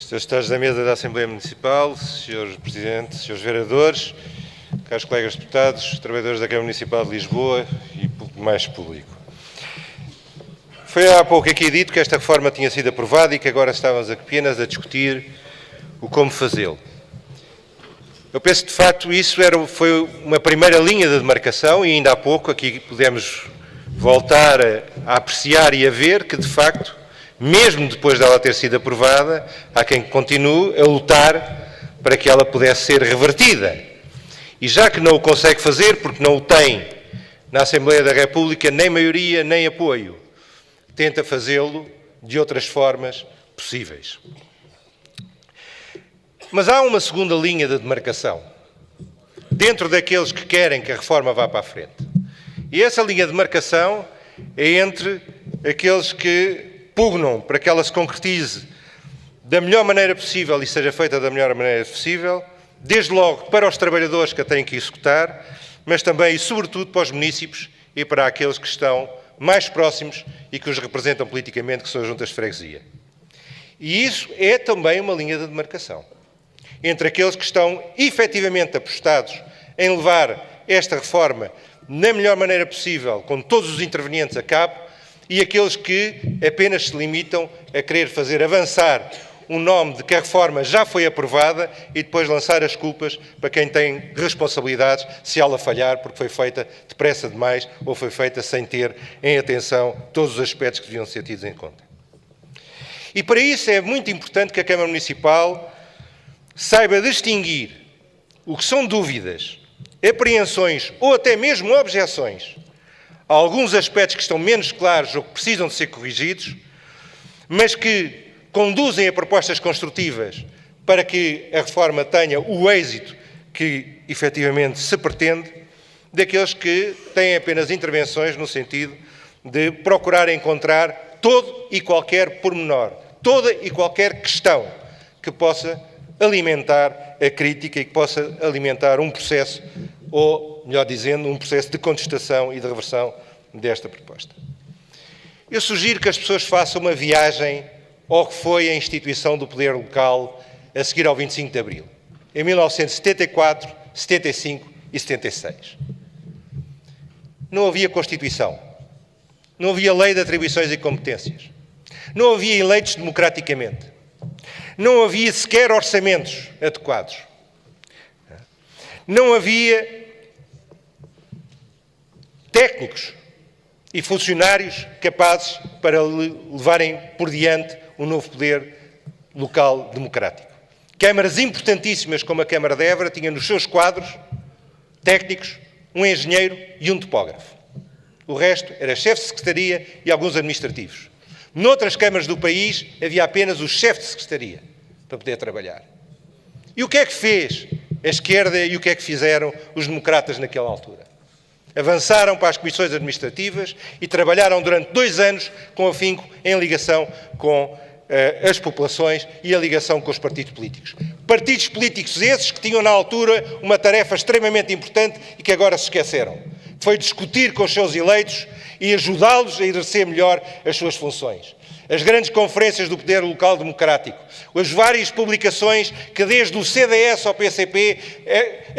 Senhores Secretários da Mesa da Assembleia Municipal, Senhores Presidentes, Senhores Vereadores, caros colegas deputados, trabalhadores da Câmara Municipal de Lisboa e mais público. Foi há pouco aqui dito que esta reforma tinha sido aprovada e que agora estávamos apenas a discutir o como fazê-lo. Eu penso que, de facto, isso foi uma primeira linha de demarcação e ainda há pouco aqui pudemos voltar a apreciar e a ver que, de facto, mesmo depois dela ter sido aprovada, há quem continue a lutar para que ela pudesse ser revertida. E já que não o consegue fazer, porque não o tem na Assembleia da República nem maioria nem apoio, tenta fazê-lo de outras formas possíveis. Mas há uma segunda linha de demarcação, dentro daqueles que querem que a reforma vá para a frente. E essa linha de demarcação é entre aqueles que pugnam para que ela se concretize da melhor maneira possível e seja feita da melhor maneira possível, desde logo para os trabalhadores que a têm que executar, mas também e sobretudo para os munícipes e para aqueles que estão mais próximos e que os representam politicamente, que são as juntas de freguesia. E isso é também uma linha de demarcação entre aqueles que estão efetivamente apostados em levar esta reforma na melhor maneira possível, com todos os intervenientes a cabo, e aqueles que apenas se limitam a querer fazer avançar um nome de que a reforma já foi aprovada e depois lançar as culpas para quem tem responsabilidades se ela falhar porque foi feita depressa demais ou foi feita sem ter em atenção todos os aspectos que deviam ser tidos em conta. E para isso é muito importante que a Câmara Municipal saiba distinguir o que são dúvidas, apreensões ou até mesmo objeções a alguns aspectos que estão menos claros ou que precisam de ser corrigidos, mas que conduzem a propostas construtivas para que a reforma tenha o êxito que efetivamente se pretende, daqueles que têm apenas intervenções no sentido de procurar encontrar todo e qualquer pormenor, toda e qualquer questão que possa alimentar a crítica e que possa alimentar um processo, ou, melhor dizendo, um processo de contestação e de reversão desta proposta. Eu sugiro que as pessoas façam uma viagem ao que foi a instituição do poder local a seguir ao 25 de Abril, em 1974, 75 e 76. Não havia Constituição, não havia lei de atribuições e competências, não havia eleitos democraticamente, não havia sequer orçamentos adequados, não havia técnicos e funcionários capazes para levarem por diante um novo poder local democrático. Câmaras importantíssimas como a Câmara de Évora tinham nos seus quadros técnicos, um engenheiro e um topógrafo. O resto era chefe de secretaria e alguns administrativos. Noutras câmaras do país havia apenas o chefe de secretaria para poder trabalhar. E o que é que fez a esquerda e o que é que fizeram os democratas naquela altura? Avançaram para as comissões administrativas e trabalharam durante 2 anos com afinco em ligação com as populações e a ligação com os partidos políticos. Partidos políticos esses que tinham na altura uma tarefa extremamente importante e que agora se esqueceram. Foi discutir com os seus eleitos e ajudá-los a exercer melhor as suas funções. As grandes conferências do poder local democrático, as várias publicações que desde o CDS ao PCP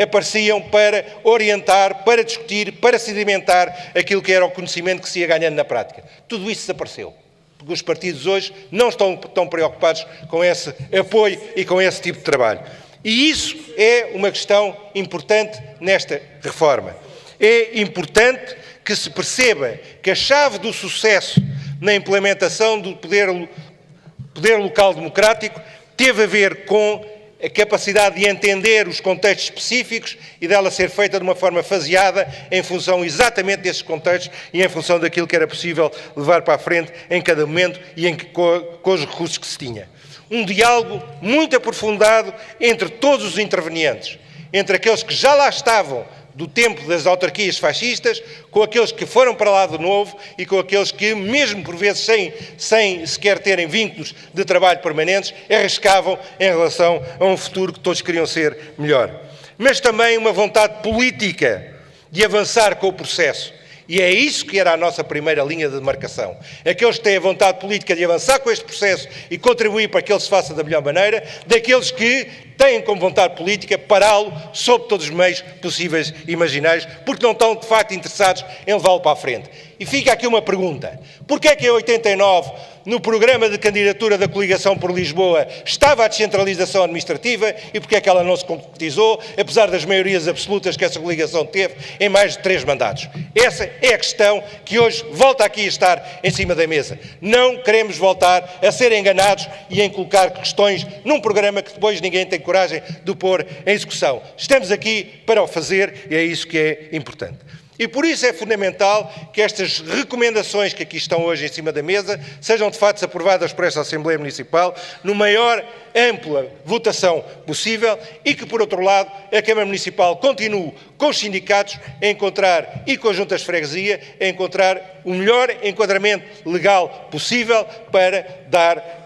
apareciam para orientar, para discutir, para sedimentar aquilo que era o conhecimento que se ia ganhando na prática. Tudo isso desapareceu, porque os partidos hoje não estão tão preocupados com esse apoio e com esse tipo de trabalho. E isso é uma questão importante nesta reforma. É importante que se perceba que a chave do sucesso na implementação do poder local democrático teve a ver com a capacidade de entender os contextos específicos e dela ser feita de uma forma faseada em função exatamente desses contextos e em função daquilo que era possível levar para a frente em cada momento e com os recursos que se tinha. Um diálogo muito aprofundado entre todos os intervenientes, entre aqueles que já lá estavam do tempo das autarquias fascistas, com aqueles que foram para lá de novo e com aqueles que, mesmo por vezes sem sequer terem vínculos de trabalho permanentes, arriscavam em relação a um futuro que todos queriam ser melhor. Mas também uma vontade política de avançar com o processo E é isso que era a nossa primeira linha de demarcação. Aqueles que têm a vontade política de avançar com este processo e contribuir para que ele se faça da melhor maneira, daqueles que têm como vontade política pará-lo sob todos os meios possíveis e imaginários, porque não estão, de facto, interessados em levá-lo para a frente. E fica aqui uma pergunta. Porquê é que em 89, no programa de candidatura da Coligação por Lisboa, estava a descentralização administrativa e porquê é que ela não se concretizou, apesar das maiorias absolutas que essa coligação teve em mais de 3 mandatos? Essa é a questão que hoje volta aqui a estar em cima da mesa. Não queremos voltar a ser enganados e em colocar questões num programa que depois ninguém tem coragem de pôr em execução. Estamos aqui para o fazer e é isso que é importante. E por isso é fundamental que estas recomendações que aqui estão hoje em cima da mesa sejam de facto aprovadas por esta Assembleia Municipal no maior ampla votação possível e que, por outro lado, a Câmara Municipal continue com os sindicatos a encontrar, e com as juntas de freguesia, a encontrar o melhor enquadramento legal possível para dar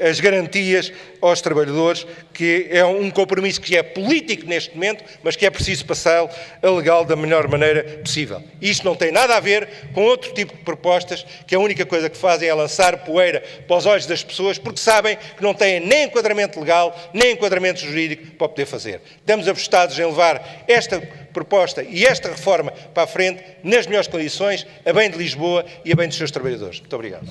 as garantias aos trabalhadores, que é um compromisso que é político neste momento, mas que é preciso passá-lo a legal da melhor maneira possível. Isto não tem nada a ver com outro tipo de propostas, que a única coisa que fazem é lançar poeira para os olhos das pessoas, porque sabem que não têm nem enquadramento legal, nem enquadramento jurídico para poder fazer. Estamos apostados em levar esta proposta e esta reforma para a frente, nas melhores condições, a bem de Lisboa e a bem dos seus trabalhadores. Muito obrigado.